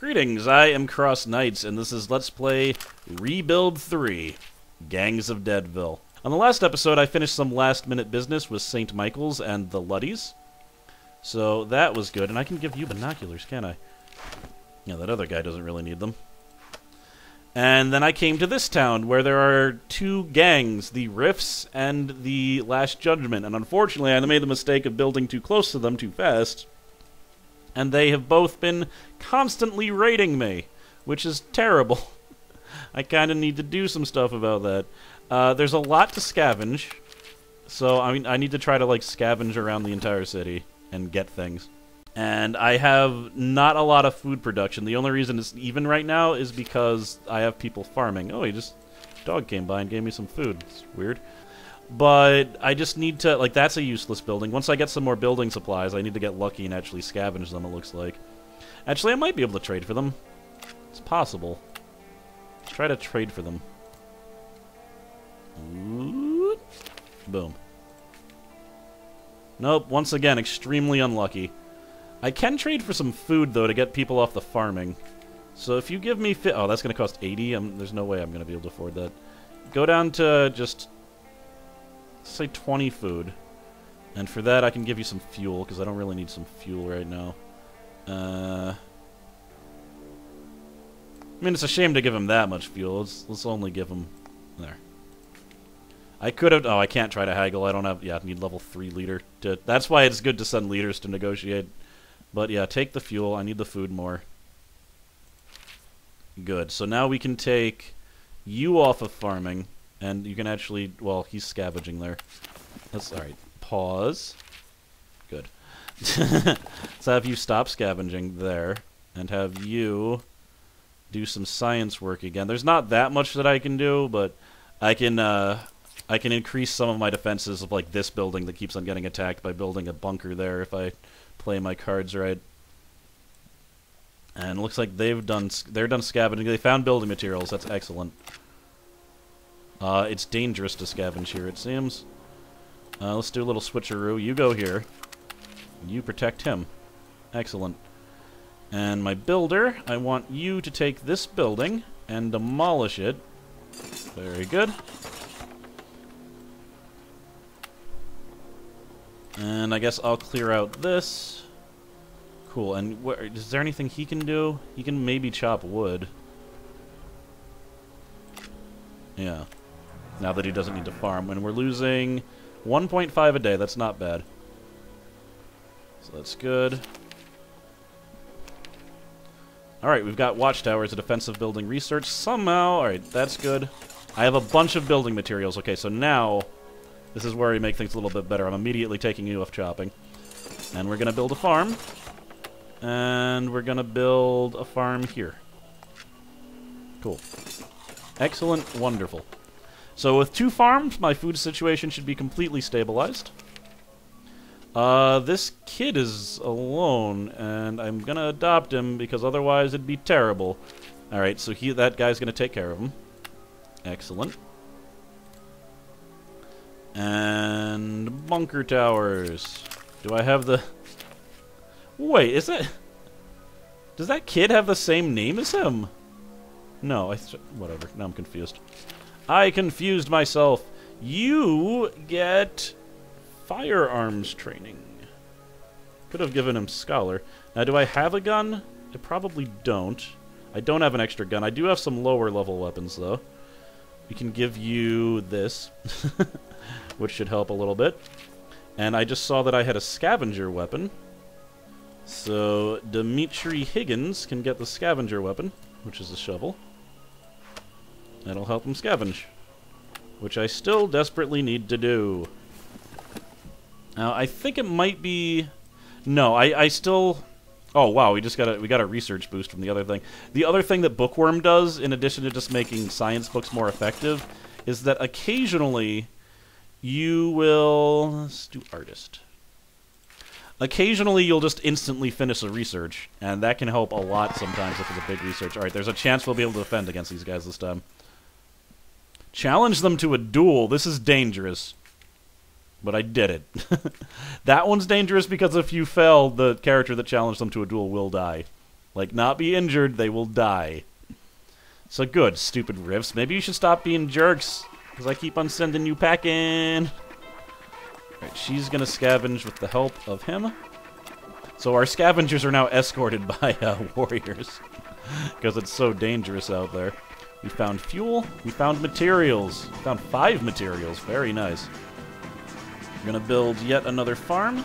Greetings, I am CrossKnights, and this is Let's Play Rebuild 3, Gangs of Deadville. On the last episode, I finished some last-minute business with St. Michael's and the Luddies. So that was good, and I can give you binoculars, can't I? Yeah, that other guy doesn't really need them. And then I came to this town, where there are two gangs, the Rifts and the Last Judgment, and unfortunately I made the mistake of building too close to them too fast. And they have both been constantly raiding me, which is terrible. I kind of need to do some stuff about that. There's a lot to scavenge, so I need to try to like scavenge around the entire city and get things. And I have not a lot of food production. The only reason it's even right now is because I have people farming. Oh, dog came by and gave me some food. It's weird. But I just need to, like, that's a useless building. Once I get some more building supplies, I need to get lucky and actually scavenge them, it looks like. Actually, I might be able to trade for them. It's possible. Let's try to trade for them. Ooh. Boom. Nope, once again, extremely unlucky. I can trade for some food, though, to get people off the farming. So if you give me... Oh, that's going to cost 80? There's no way I'm going to be able to afford that. Go down to just... say 20 food. And for that, I can give you some fuel, because I don't really need some fuel right now. I mean, it's a shame to give him that much fuel. Let's only give him... There. I could have... Oh, I can't try to haggle. I don't have... Yeah, I need level 3 leader. That's why it's good to send leaders to negotiate. But yeah, take the fuel. I need the food more. Good. So now we can take you off of farming. And you can actually... Well, he's scavenging there. That's alright. Pause. Good. Let's have you stop scavenging there. And have you do some science work again. There's not that much that I can do, but I can increase some of my defenses of like this building that keeps on getting attacked by building a bunker there if I play my cards right. And it looks like they're done scavenging. They found building materials. That's excellent. It's dangerous to scavenge here, it seems. Let's do a little switcheroo. You go here. You protect him. Excellent. And my builder, I want you to take this building and demolish it. Very good. And I guess I'll clear out this. Cool. And is there anything he can do? He can maybe chop wood. Yeah. Now that he doesn't need to farm. And we're losing 1.5 a day. That's not bad. So that's good. Alright, we've got watchtowers, a defensive building research. Somehow, alright, that's good. I have a bunch of building materials. Okay, so now, this is where we make things a little bit better. I'm immediately taking you off chopping. And we're going to build a farm. And we're going to build a farm here. Cool. Excellent, wonderful. So with 2 farms, my food situation should be completely stabilized. This kid is alone, and I'm gonna adopt him because otherwise it'd be terrible. Alright, so that guy's gonna take care of him. Excellent. And bunker towers. Do I have the... Wait, is that... Does that kid have the same name as him? No, whatever. Now I'm confused. I confused myself. You get firearms training. Could have given him scholar. Now, do I have a gun? I probably don't. I don't have an extra gun. I do have some lower level weapons, though. We can give you this, which should help a little bit. And I just saw that I had a scavenger weapon. So, Dimitri Higgins can get the scavenger weapon, which is a shovel. That'll help him scavenge, which I still desperately need to do. Now, I think it might be... No, I still... Oh, wow, we got a research boost from the other thing. The other thing that Bookworm does, in addition to just making science books more effective, is that occasionally you will... Let's do artist. Occasionally you'll just instantly finish a research, and that can help a lot sometimes if it's a big research. Alright, there's a chance we'll be able to defend against these guys this time. Challenge them to a duel. This is dangerous. But I did it. That one's dangerous because if you fail, the character that challenged them to a duel will die. Like, not be injured, they will die. So good, stupid Rifts. Maybe you should stop being jerks, because I keep on sending you packing. Alright, she's gonna scavenge with the help of him. So our scavengers are now escorted by warriors, because it's so dangerous out there. We found fuel, we found materials. We found 5 materials, very nice. We're gonna build yet another farm.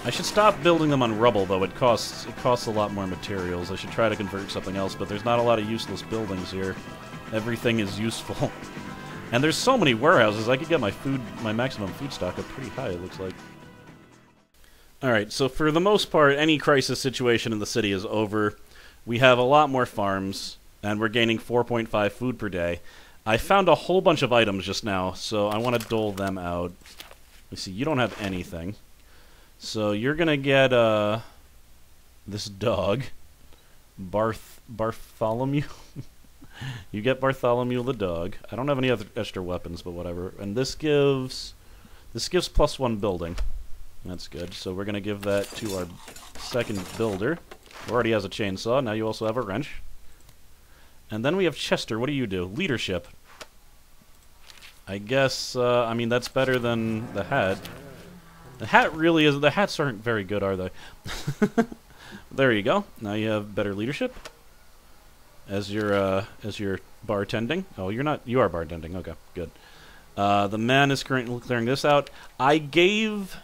I should stop building them on rubble, though. It costs a lot more materials. I should try to convert something else, but there's not a lot of useless buildings here. Everything is useful. And there's so many warehouses, I could get my maximum food stock up pretty high, it looks like. Alright, so for the most part, any crisis situation in the city is over. We have a lot more farms, and we're gaining 4.5 food per day. I found a whole bunch of items just now, so I want to dole them out. Let's see, you don't have anything. So you're gonna get this dog, Bartholomew. You get Bartholomew the dog. I don't have any other extra weapons, but whatever. And this gives +1 building. That's good. So we're gonna give that to our second builder, who already has a chainsaw. Now you also have a wrench. And then we have Chester. What do you do? Leadership. I guess. I mean, that's better than the hat. The hat really is. The hats aren't very good, are they? There you go. Now you have better leadership. As your bartending. Oh, you're not. You are bartending. Okay, good. The man is currently clearing this out. I gave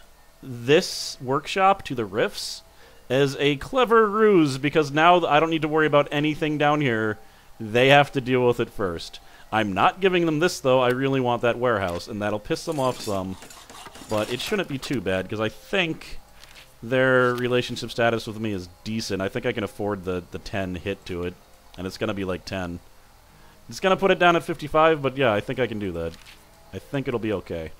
this workshop to the Rifts as a clever ruse because now I don't need to worry about anything down here. They have to deal with it first. I'm not giving them this though. I really want that warehouse, and that'll piss them off some. But it shouldn't be too bad, because I think their relationship status with me is decent. I think I can afford the 10 hit to it, and it's going to be like 10. It's going to put it down at 55, but yeah, I think I can do that. I think it'll be okay.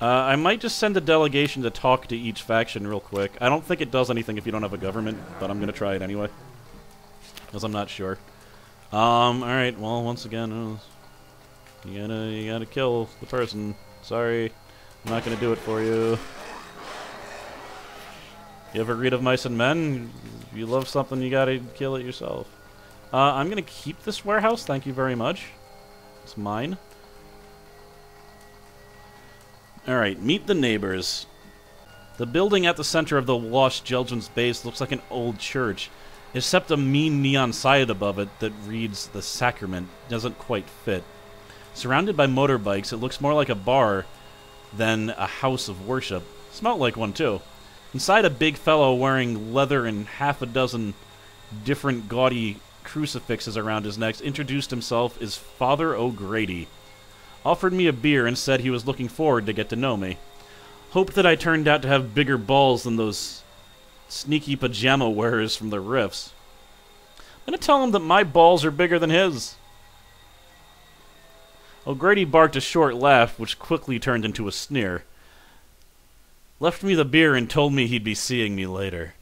I might just send a delegation to talk to each faction real quick. I don't think it does anything if you don't have a government, but I'm going to try it anyway, because I'm not sure. Alright, well, once again, you gotta kill the person. Sorry. I'm not going to do it for you. You ever read of Mice and Men? If you love something, you got to kill it yourself. I'm going to keep this warehouse. Thank you very much. It's mine. Alright, meet the neighbors. The building at the center of the Lost Judgment's base looks like an old church, except a mean neon sign above it that reads The Sacrament doesn't quite fit. Surrounded by motorbikes, it looks more like a bar than a house of worship. Smelled like one, too. Inside, a big fellow wearing leather and half a dozen different gaudy crucifixes around his neck introduced himself as Father O'Grady. Offered me a beer and said he was looking forward to get to know me. Hoped that I turned out to have bigger balls than those sneaky pajama wearers from the Rifts. I'm gonna tell him that my balls are bigger than his. O'Grady barked a short laugh, which quickly turned into a sneer. Left me the beer and told me he'd be seeing me later.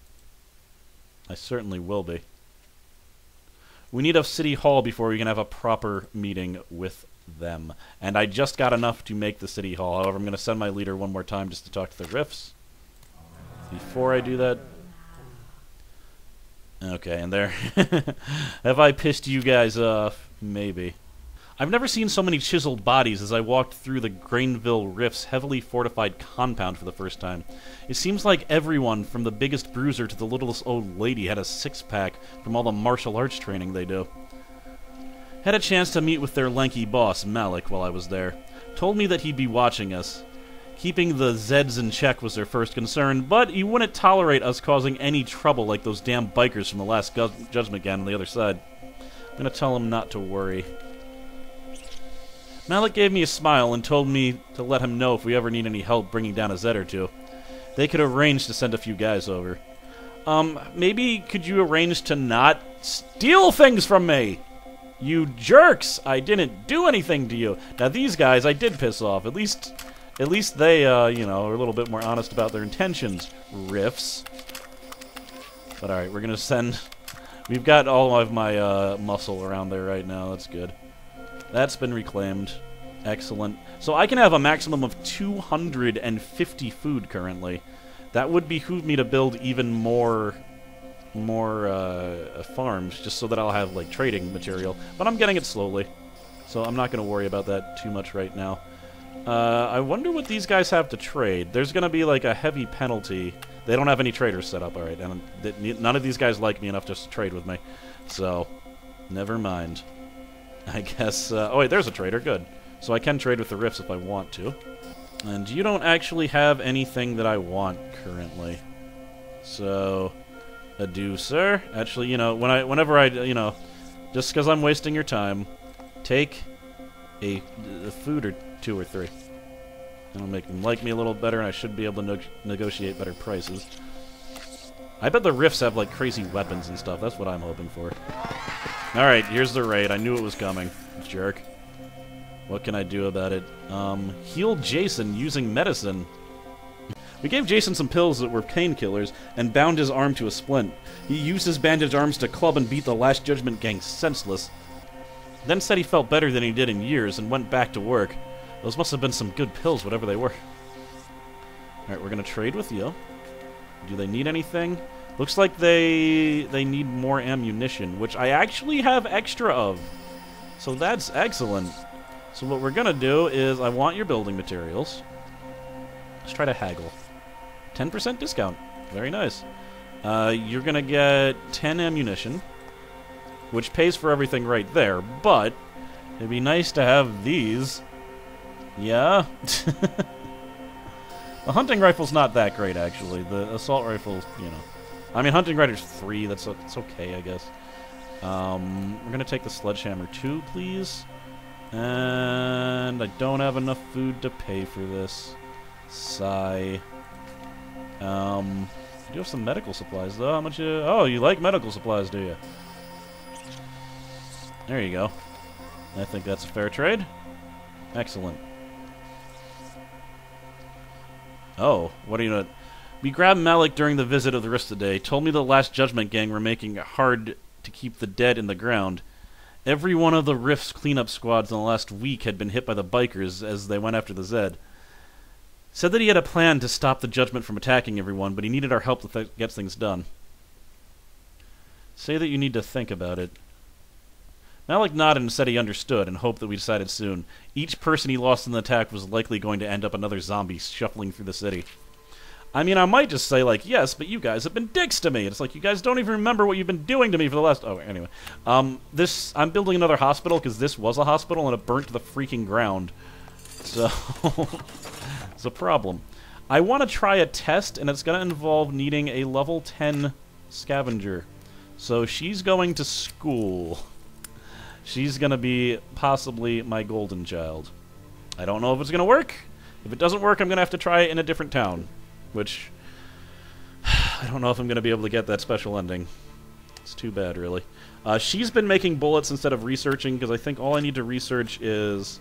I certainly will be. We need a city hall before we can have a proper meeting with them. And I just got enough to make the city hall. However, I'm going to send my leader one more time just to talk to the Rifts. Before I do that... Okay, and there... Have I pissed you guys off? Maybe. I've never seen so many chiseled bodies as I walked through the Grainville Rift's heavily fortified compound for the first time. It seems like everyone, from the biggest bruiser to the littlest old lady, had a six-pack from all the martial arts training they do. Had a chance to meet with their lanky boss, Malik, while I was there. Told me that he'd be watching us. Keeping the Zeds in check was their first concern, but he wouldn't tolerate us causing any trouble like those damn bikers from the last Judgment Gang on the other side. I'm gonna tell him not to worry. Malik gave me a smile and told me to let him know if we ever need any help bringing down a Zed or two. They could arrange to send a few guys over. Maybe could you arrange to not steal things from me? You jerks! I didn't do anything to you. Now these guys I did piss off. At least they, you know, are a little bit more honest about their intentions. Rifts. But alright, we're gonna send... We've got all of my, muscle around there right now. That's good. That's been reclaimed. Excellent. So I can have a maximum of 250 food currently. That would behoove me to build even more farms, just so that I'll have, like, trading material. But I'm getting it slowly, so I'm not going to worry about that too much right now. I wonder what these guys have to trade. There's going to be, like, a heavy penalty. They don't have any traders set up, alright, and none of these guys like me enough just to trade with me. So, never mind. I guess, oh wait, there's a trader, good. So I can trade with the Rifts if I want to. And you don't actually have anything that I want currently. So, adieu, sir. Actually, you know, whenever I, you know, just because I'm wasting your time, take a food or 2 or 3. That'll make them like me a little better, and I should be able to negotiate better prices. I bet the Rifts have, like, crazy weapons and stuff. That's what I'm hoping for. Alright, here's the raid. I knew it was coming. Jerk. What can I do about it? Heal Jason using medicine. We gave Jason some pills that were painkillers and bound his arm to a splint. He used his bandaged arms to club and beat the Last Judgment gang senseless. Then said he felt better than he did in years and went back to work. Those must have been some good pills, whatever they were. Alright, we're gonna trade with you. Do they need anything? Looks like they need more ammunition, which I actually have extra of. So that's excellent. So what we're gonna do is, I want your building materials. Let's try to haggle. 10% discount. Very nice. You're gonna get 10 ammunition, which pays for everything right there, but it'd be nice to have these. Yeah? The hunting rifle's not that great, actually. The assault rifle's, you know. I mean, hunting rider's 3. That's okay, I guess. We're gonna take the sledgehammer too, please. And I don't have enough food to pay for this. Sigh. I do have some medical supplies, though. How much? Oh, you like medical supplies, do you? There you go. I think that's a fair trade. Excellent. Oh, what do you know? We grabbed Malik during the visit of the rest of the day. Told me the Last Judgment gang were making it hard to keep the dead in the ground. Every one of the Rift's cleanup squads in the last week had been hit by the bikers as they went after the Zed. Said that he had a plan to stop the Judgment from attacking everyone, but he needed our help to get things done. Say that you need to think about it. Malik nodded and said he understood and hoped that we decided soon. Each person he lost in the attack was likely going to end up another zombie shuffling through the city. I mean, I might just say, like, yes, but you guys have been dicks to me. It's like, you guys don't even remember what you've been doing to me for the last... Oh, anyway. I'm building another hospital because this was a hospital and it burnt to the freaking ground. So, it's a problem. I want to try a test, and it's going to involve needing a level 10 scavenger. So she's going to school. She's going to be possibly my golden child. I don't know if it's going to work. If it doesn't work, I'm going to have to try it in a different town. Which, I don't know if I'm going to be able to get that special ending. It's too bad, really. She's been making bullets instead of researching, because I think all I need to research is...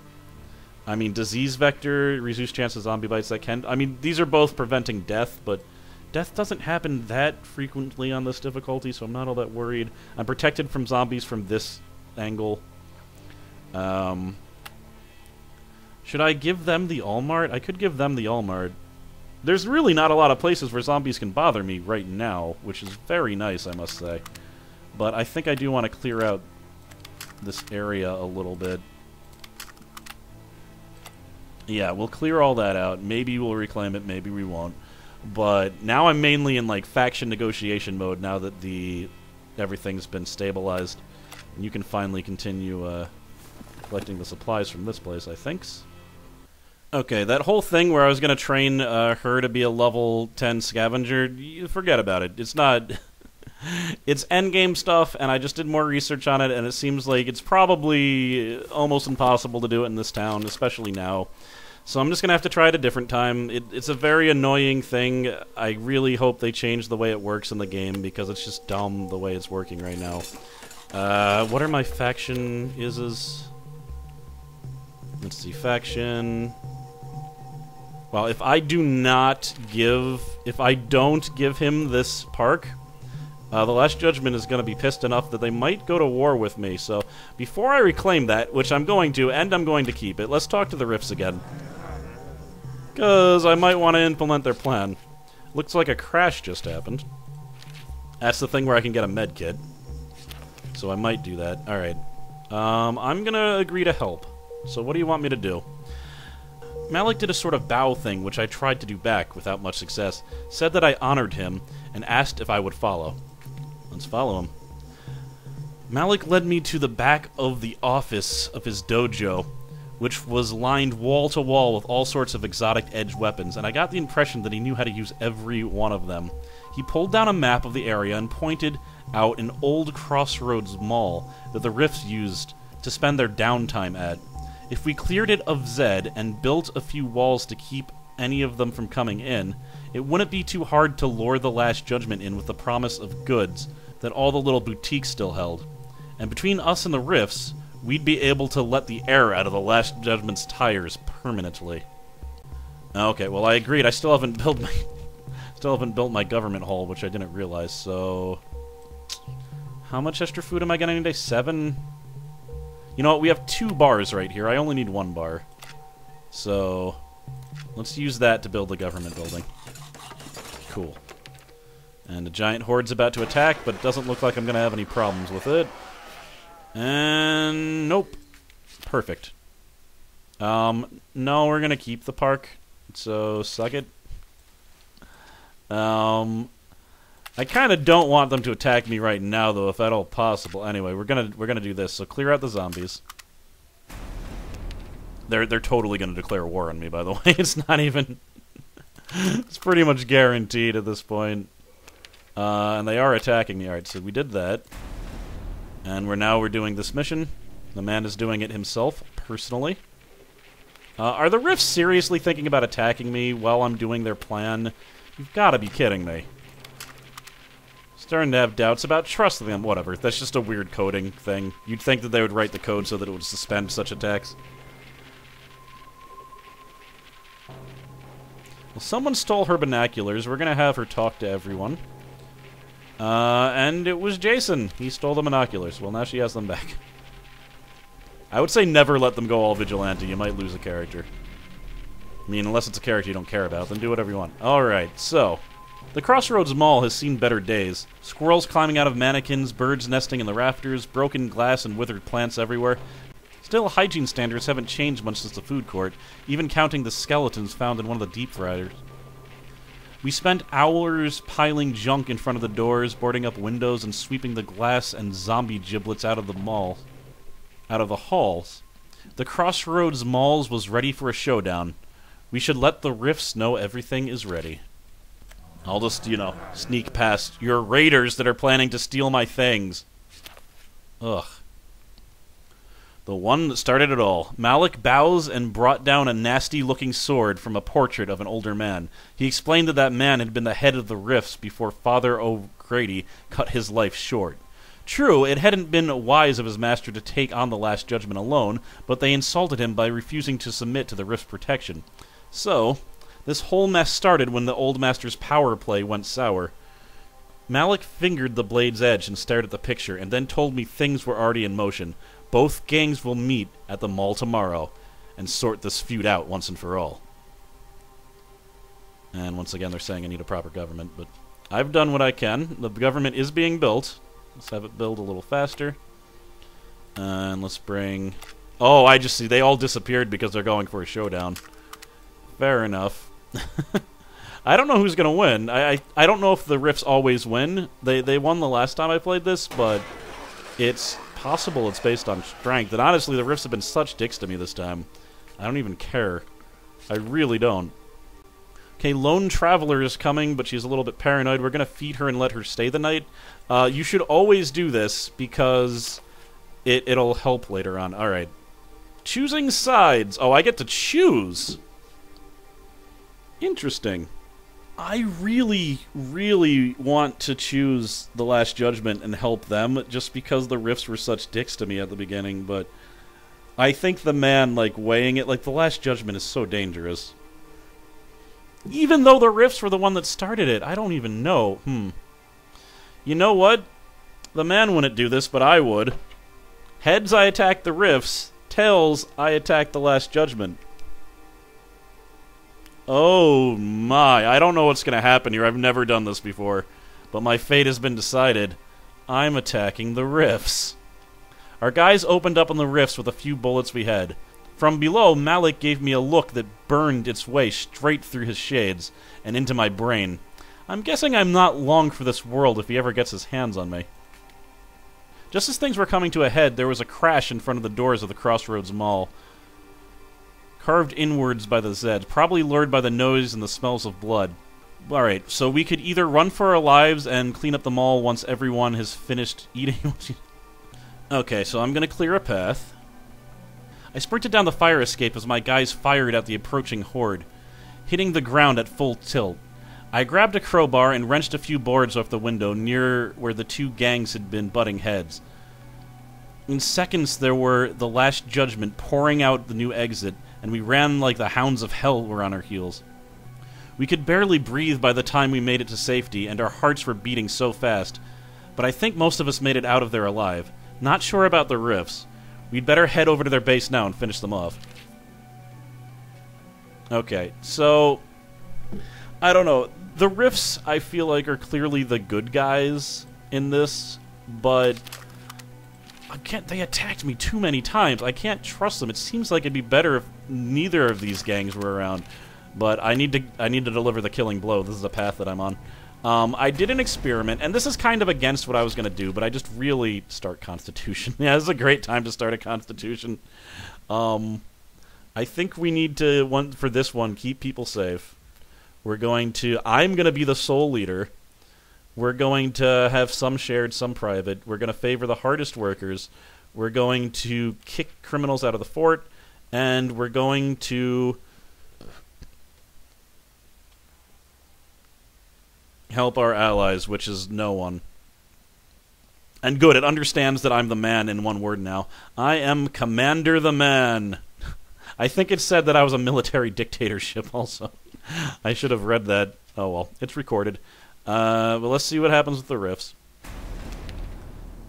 I mean, disease vector, reduced chance of zombie bites that can... I mean, these are both preventing death, but death doesn't happen that frequently on this difficulty, so I'm not all that worried. I'm protected from zombies from this angle. Should I give them the Allmart? I could give them the Allmart. There's really not a lot of places where zombies can bother me right now, which is very nice, I must say. But I think I do want to clear out this area a little bit. Yeah, we'll clear all that out. Maybe we'll reclaim it, maybe we won't. But now I'm mainly in, like, faction negotiation mode now that everything's been stabilized. And you can finally continue collecting the supplies from this place, I think. Okay, that whole thing where I was going to train her to be a level 10 scavenger, forget about it. It's not... It's endgame stuff, and I just did more research on it, and it seems like it's probably almost impossible to do it in this town, especially now. So I'm just going to have to try it a different time. It's a very annoying thing. I really hope they change the way it works in the game, because it's just dumb the way it's working right now. What are my faction ises? Let's see, faction... Well, if I don't give him this park, the Last Judgment is going to be pissed enough that they might go to war with me. So, before I reclaim that, which I'm going to, and I'm going to keep it, let's talk to the Rifts again. Because I might want to implement their plan. Looks like a crash just happened. That's the thing where I can get a med kit. So I might do that. Alright. I'm gonna agree to help. So what do you want me to do? Malik did a sort of bow thing, which I tried to do back without much success. Said that I honored him, and asked if I would follow. Let's follow him. Malik led me to the back of the office of his dojo, which was lined wall to wall with all sorts of exotic edged weapons, and I got the impression that he knew how to use every one of them. He pulled down a map of the area and pointed out an old crossroads mall that the Rifts used to spend their downtime at. If we cleared it of Zed and built a few walls to keep any of them from coming in, it wouldn't be too hard to lure the Last Judgment in with the promise of goods that all the little boutiques still held. And between us and the Rifts, we'd be able to let the air out of the Last Judgment's tires permanently. Okay, well I agreed. I still haven't built my government hall, which I didn't realize. So, how much extra food am I getting today? 7. You know what? We have 2 bars right here. I only need 1 bar. So, let's use that to build the government building. Cool. And a giant horde's about to attack, but it doesn't look like I'm going to have any problems with it. And nope. Perfect. No, we're going to keep the park. So, suck it. I kind of don't want them to attack me right now, though, if at all possible. Anyway, we're gonna do this. So clear out the zombies. They're totally gonna declare war on me. By the way, it's not even. It's pretty much guaranteed at this point. And they are attacking me. All right, so we did that, and we're doing this mission. The man is doing it himself personally. Are the Rifts seriously thinking about attacking me while I'm doing their plan? You've got to be kidding me. Starting to have doubts about trusting them. Whatever. That's just a weird coding thing. You'd think that they would write the code so that it would suspend such attacks. Well, someone stole her binoculars. We're going to have her talk to everyone. And it was Jason. He stole the binoculars. Well, now she has them back. I would say never let them go all vigilante. You might lose a character. I mean, unless it's a character you don't care about, then do whatever you want. Alright, so. The Crossroads Mall has seen better days. Squirrels climbing out of mannequins, birds nesting in the rafters, broken glass and withered plants everywhere. Still, hygiene standards haven't changed much since the food court, even counting the skeletons found in one of the deep fryers. We spent hours piling junk in front of the doors, boarding up windows, and sweeping the glass and zombie giblets out of the halls. The Crossroads Malls was ready for a showdown. We should let the Rifts know everything is ready. I'll just, you know, sneak past your raiders that are planning to steal my things. Ugh. The one that started it all. Malik bows and brought down a nasty-looking sword from a portrait of an older man. He explained that that man had been the head of the Rifts before Father O'Grady cut his life short. True, it hadn't been wise of his master to take on the Last Judgment alone, but they insulted him by refusing to submit to the Rift's protection. So, this whole mess started when the old master's power play went sour. Malik fingered the blade's edge and stared at the picture, and then told me things were already in motion. Both gangs will meet at the mall tomorrow and sort this feud out once and for all. And once again, they're saying I need a proper government, but I've done what I can. The government is being built. Let's have it build a little faster. And let's bring... Oh, I just see they all disappeared because they're going for a showdown. Fair enough. I don't know who's going to win. I don't know if the Rifts always win. They won the last time I played this, but it's possible it's based on strength. And honestly, the Rifts have been such dicks to me this time. I don't even care. I really don't. Okay, Lone Traveler is coming, but she's a little bit paranoid. We're going to feed her and let her stay the night. You should always do this because it'll help later on. Alright. Choosing sides. Oh, I get to choose. Interesting. I really, really want to choose the Last Judgment and help them just because the Rifts were such dicks to me at the beginning, but I think the man, like, weighing it, like, the Last Judgment is so dangerous. Even though the Rifts were the one that started it, I don't even know. You know what? The man wouldn't do this, but I would. Heads, I attack the Rifts. Tails, I attack the Last Judgment. Oh my, I don't know what's going to happen here. I've never done this before. But my fate has been decided. I'm attacking the rifts. Our guys opened up on the rifts with a few bullets we had. From below, Malik gave me a look that burned its way straight through his shades and into my brain. I'm guessing I'm not long for this world if he ever gets his hands on me. Just as things were coming to a head, there was a crash in front of the doors of the Crossroads Mall. Carved inwards by the Zeds, probably lured by the noise and the smells of blood. Alright, so we could either run for our lives and clean up the mall once everyone has finished eating. Okay, so I'm gonna clear a path. I sprinted down the fire escape as my guys fired at the approaching horde, hitting the ground at full tilt. I grabbed a crowbar and wrenched a few boards off the window near where the two gangs had been butting heads. In seconds, there were the Last Judgment pouring out the new exit, and we ran like the hounds of hell were on our heels. We could barely breathe by the time we made it to safety, and our hearts were beating so fast, but I think most of us made it out of there alive. Not sure about the rifts. We'd better head over to their base now and finish them off. Okay, so I don't know. The rifts, I feel like, are clearly the good guys in this, but they attacked me too many times. I can't trust them. It seems like it'd be better if neither of these gangs were around, but I need to deliver the killing blow. This is the path that I'm on. I did an experiment, and this is kind of against what I was going to do, but I just really start Constitution. Yeah, this is a great time to start a Constitution. I think we need to, for this one, keep people safe. I'm going to be the sole leader. We're going to have some shared, some private. We're going to favor the hardest workers. We're going to kick criminals out of the fort, and we're going to help our allies, which is no one. And good, it understands that I'm the man in one word now. I am Commander the Man. I think it said that I was a military dictatorship also. I should have read that. Oh well, it's recorded. But let's see what happens with the rifts.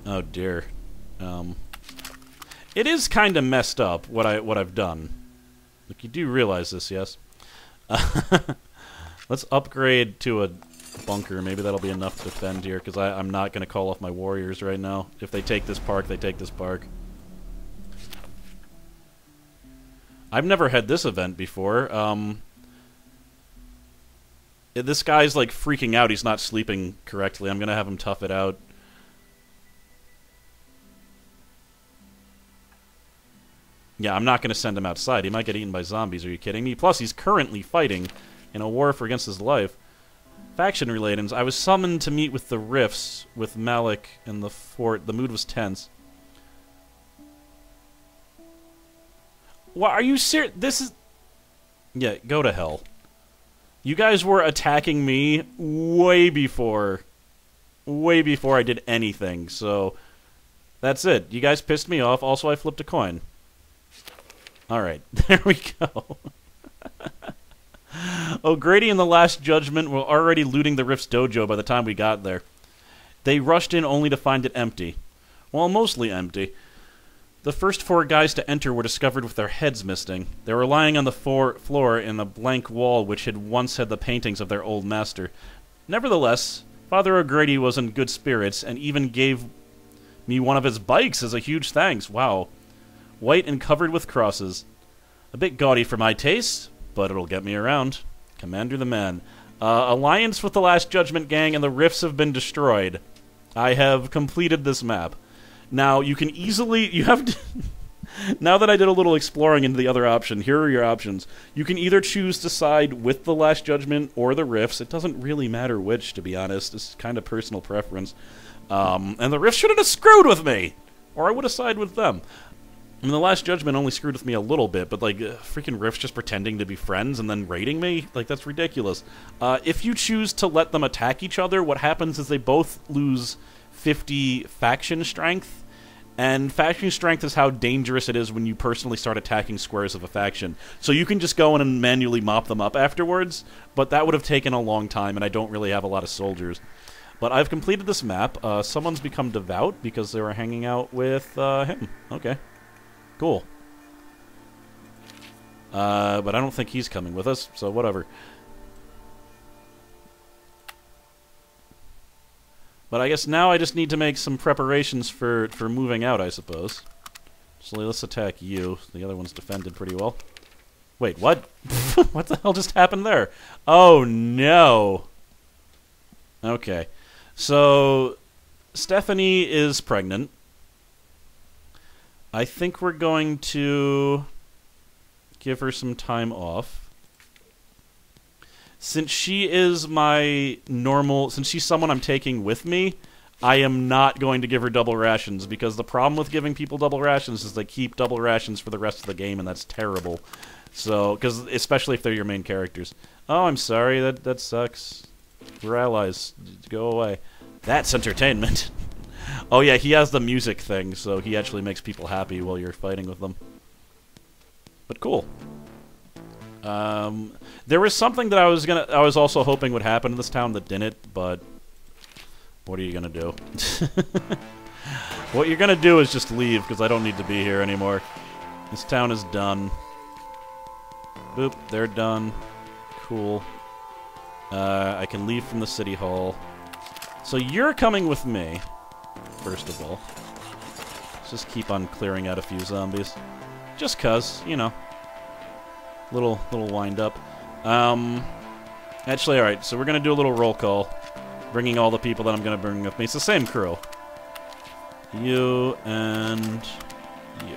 Oh dear. It is kind of messed up what I've done. Like, you do realize this, yes? Let's upgrade to a bunker. Maybe that'll be enough to defend here, because I'm not going to call off my warriors right now. If they take this park, they take this park. I've never had this event before. This guy's like freaking out. He's not sleeping correctly. I'm going to have him tough it out. Yeah, I'm not going to send him outside. He might get eaten by zombies. Are you kidding me? Plus, he's currently fighting in a war against his life. Faction relations. I was summoned to meet with the Rifts with Malik in the fort. The mood was tense. What, are you serious? This is... Yeah, go to hell. You guys were attacking me way before I did anything, so that's it. You guys pissed me off. Also, I flipped a coin. Alright, there we go. O'Grady and the Last Judgment were already looting the Rift's dojo by the time we got there. They rushed in only to find it empty. Well, mostly empty. The first 4 guys to enter were discovered with their heads missing. They were lying on the floor in a blank wall which had once had the paintings of their old master. Nevertheless, Father O'Grady was in good spirits and even gave me one of his bikes as a huge thanks. Wow. White and covered with crosses. A bit gaudy for my taste, but it'll get me around. Commander the Man. Alliance with the Last Judgment gang and the Rifts have been destroyed. I have completed this map. Now, you can easily... You have to... Now that I did a little exploring into the other option, here are your options. You can either choose to side with the Last Judgment or the Rifts. It doesn't really matter which, to be honest. It's kind of personal preference. And the Rifts shouldn't have screwed with me! Or I would have sided with them. I mean, the Last Judgment only screwed with me a little bit, but, like, freaking Rifts just pretending to be friends and then raiding me? Like, that's ridiculous. If you choose to let them attack each other, what happens is they both lose 50 faction strength. And faction strength is how dangerous it is when you personally start attacking squares of a faction. So you can just go in and manually mop them up afterwards, but that would have taken a long time, and I don't really have a lot of soldiers. But I've completed this map. Someone's become devout because they were hanging out with him. Okay. Cool. But I don't think he's coming with us, so whatever. But I guess now I just need to make some preparations for moving out, I suppose. So let's attack you. The other one's defended pretty well. Wait, what? What the hell just happened there? Oh, no. Okay. So, Stephanie is pregnant. I think we're going to give her some time off. Since she is my normal... Since she's someone I'm taking with me, I am not going to give her double rations, because the problem with giving people double rations is they keep double rations for the rest of the game, and that's terrible. So, because especially if they're your main characters. Oh, I'm sorry, that sucks. We're allies. Go away. That's entertainment. Oh yeah, he has the music thing, so he actually makes people happy while you're fighting with them. But cool. There was something that I was also hoping would happen in this town that didn't, but what are you gonna do? What you're gonna do is just leave, because I don't need to be here anymore. This town is done. Boop, they're done. Cool. I can leave from the city hall. So you're coming with me, first of all. Let's just keep on clearing out a few zombies. Just 'cause, you know. Little wind up. Actually, alright, so we're gonna do a little roll call. Bringing all the people that I'm gonna bring with me. It's the same crew. You and you.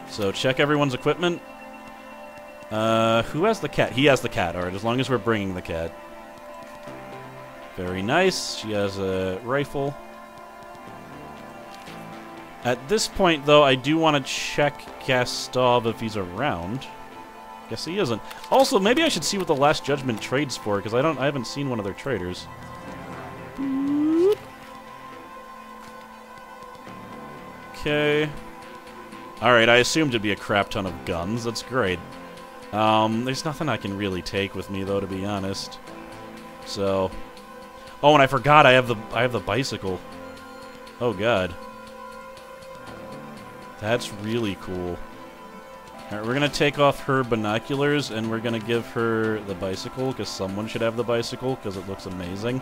So check everyone's equipment. Who has the cat? He has the cat. Alright, as long as we're bringing the cat. Very nice. She has a rifle. At this point, though, I do want to check Gastov if he's around. Guess he isn't. Also, maybe I should see what the Last Judgment trades for, because I haven't seen one of their traders. Okay. Alright, I assumed it'd be a crap ton of guns. That's great. There's nothing I can really take with me, though, to be honest. So... Oh, and I forgot I have the bicycle. Oh, God. That's really cool. Alright, we're gonna take off her binoculars, and we're gonna give her the bicycle, because someone should have the bicycle, because it looks amazing.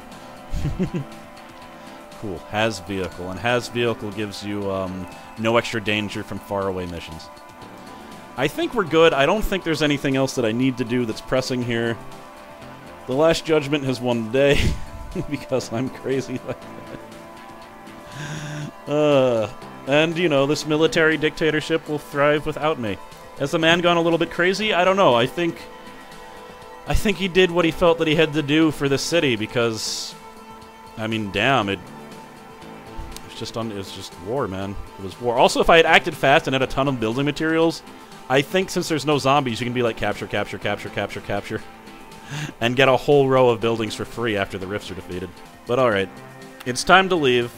Cool. Has vehicle. And has vehicle gives you, no extra danger from faraway missions. I think we're good. I don't think there's anything else that I need to do that's pressing here. The Last Judgment has won the day, because I'm crazy like that. And, you know, this military dictatorship will thrive without me. Has the man gone a little bit crazy? I don't know. I think he did what he felt that he had to do for the city, because, I mean, damn, it was just war, man. It was war. Also, if I had acted fast and had a ton of building materials, I think since there's no zombies, you can be like, capture, capture, capture, capture, capture, and get a whole row of buildings for free after the rifts are defeated. But alright, it's time to leave.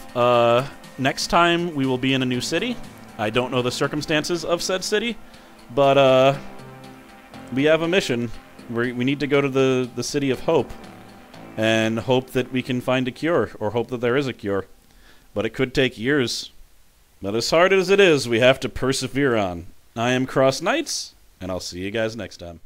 Next time, we will be in a new city. I don't know the circumstances of said city, but we have a mission. We need to go to the City of Hope and hope that we can find a cure, or hope that there is a cure. But it could take years. But as hard as it is, we have to persevere on. I am CrossKnights, and I'll see you guys next time.